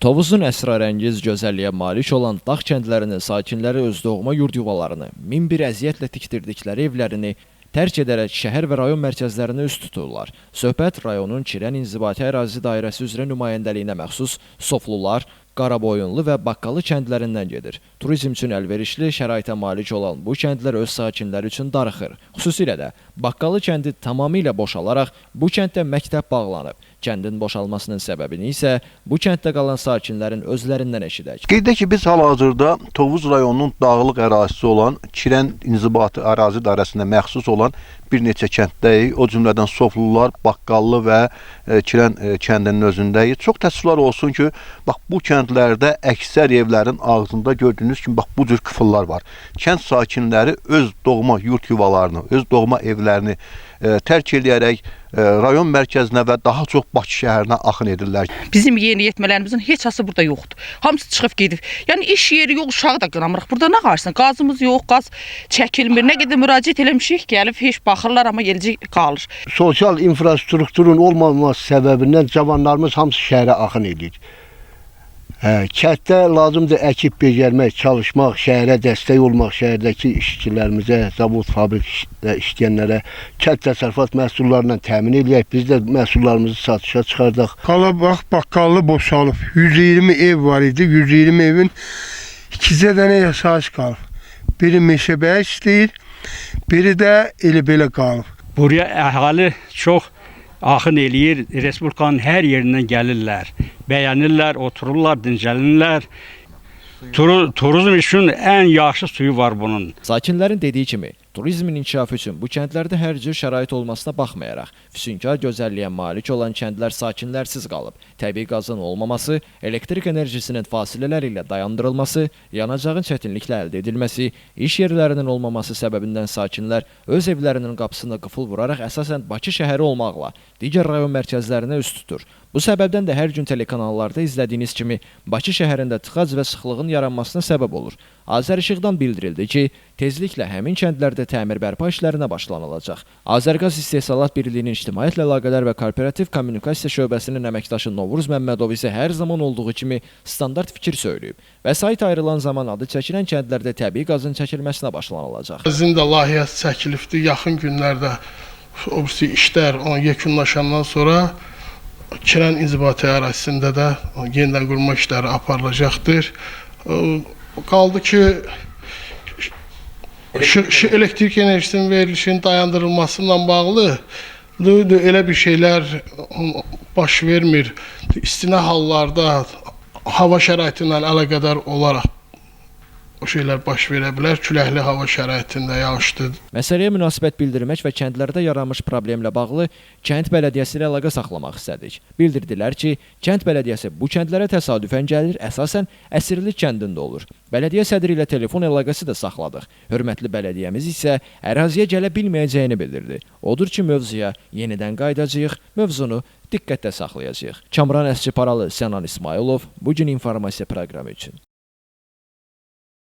Tovuzun əsrarəngiz gözəlliyə malik olan dağ kəndlərinin sakinləri öz doğma yurd yuvalarını, min bir əziyyətlə tikdirdikləri evlərini tərk edərək şəhər və rayon mərkəzlərinə üst tuturlar. Söhbət rayonun Çirən İnzibati Ərazi Dairəsi üzrə nümayəndəliyinə məxsus Soflular, Qaraboyunlu və Baqqalı kəndlərindən gedir. Turizm üçün əlverişli şəraitə malik olan bu kəndlər öz sakinləri üçün darıxır. Xüsusilə də Baqqalı kəndi tamamilə boşalaraq bu kənddə məktəb bağlanıb. Kəndin boşalmasının səbəbini isə bu kənddə qalan sakinlərin özlərindən eşidək. Qeyd edək ki, biz hal-hazırda Tovuz rayonunun dağlıq ərazisi olan Çirən İnzibati Ərazi Dairəsinə məxsus olan bir neçə kənddəyik. O cümlədən Soflular, Baqqallı və Çirən kəndinin özündəyik. Çox təəssüflər olsun ki, bax bu kəndlərdə əksər evlərin ağzında gördüyünüz kimi bax bu cür qıfıllar var. Kənd sakinləri öz doğma yurt yuvalarını, öz doğma evlərini tərk edərək rayon mərkəzinə və daha çox Bakı şəhərinə axın edirlər. Bizim yeniyetmələrimizin heç hası burada yoxdur. Hamısı çıxıb gedib. Yəni iş yeri yox, uşağı da qıramırıq. Burada nə qarşısın? Qazımız yox, qaz çəkilmir. Nə qədər müraciət eləmişik, gəlib heç baxırlar, amma yercik qalır. Sosial infrastrukturun olmaması səbəbindən cavanlarımız hamısı şəhərə axın edir. Kənddə lazımdır əkib becərmək, çalışmaq, şəhərə dəstək olmaq, şəhərdəki işçilərimizə, zavod, fabrikdə işləyənlərə kənd təsərrüfat məhsullarla təmin edək. Biz də məhsullarımızı satışa çıxardaq. Qalabaq Baqqallı boşalıb. 120 ev var idi. 120 evin 2 dənə yaşayış qalıb. Biri meşəbəyə işləyir, biri də elə-belə qalıb. Buraya əhali çox axın eləyir, Respublikanın hər yerindən gəlirlər, bəyənirlər, otururlar, dincəlirlər. Turizm üçün ən yaxşı suyu var bunun. Sakinlərin dediyi kimi, turizmin inkişafı üçün bu kəndlərdə hər cür şərait olmasına baxmayaraq, füsunkar gözəlliyə malik olan kəndlər sakinlərsiz qalıb. Təbii qazın olmaması, elektrik enerjisinin fasilələri ilə dayandırılması, yanacağın çətinliklə əldə edilməsi, iş yerlərinin olmaması səbəbindən sakinlər öz evlərinin qapısına qıfıl vuraraq əsasən Bakı şəhəri olmaqla digər rayon mərkəzlərinə üst tutur. Bu səbəbdən də hər gün telekanallarda izlədiyiniz kimi Bakı şəhərində tıxac və sıxlığın yaranmasına səbəb olur. Azərişıqdan bildirildi ki, tezliklə həmin kəndlərdə təmir bərpa işlərinə başlanılacaq. Azərqaz İstehsalat Birliyinin İctimaiyyətlə Əlaqələr və Korporativ Kommunikasiya şöbəsinin əməkdaşı Novruz Məmmədov isə hər zaman olduğu kimi standart fikir söyləyib. Vəsait ayrılan zaman adı çəkilən kəndlərdə təbii qazın çəkilməsinə başlanılacaq. Bizim də layihəsi çəkilibdir. Yaxın günlərdə o işlər yekunlaşandan sonra Çirən İnzibati Ərazisində də yenidən qurma işləri aparılacaqdır. Qaldı ki, elektrik enerjisinin verilişinin dayandırılmasıyla bağlı elə bir şeylər baş vermir. İstinə hallarda hava şəraiti ilə əlaqədar olaraq o şeylər baş verə bilər. Küləkli hava şəraitində, yağışlı. Məsələyə münasibət bildirmək və kəndlərdə yaranmış problemlə bağlı kənd bələdiyyəsi ilə əlaqə saxlamaq istədik. Bildirdilər ki, kənd bələdiyyəsi bu kəndlərə təsadüfən gəlir, əsasən Əsirlik kəndində olur. Bələdiyyə sədri ilə telefon əlaqəsi də saxladıq. Hörmətli bələdiyyəmiz isə əraziyə gələ bilməyəcəyini bildirdi. Odur ki, mövzuya yenidən qayıdacağıq, mövzunu diqqətdə saxlayacağıq. Kamran Əsgiparalı, Sənan İsmailov, Bugün İnformasiya proqramı üçün.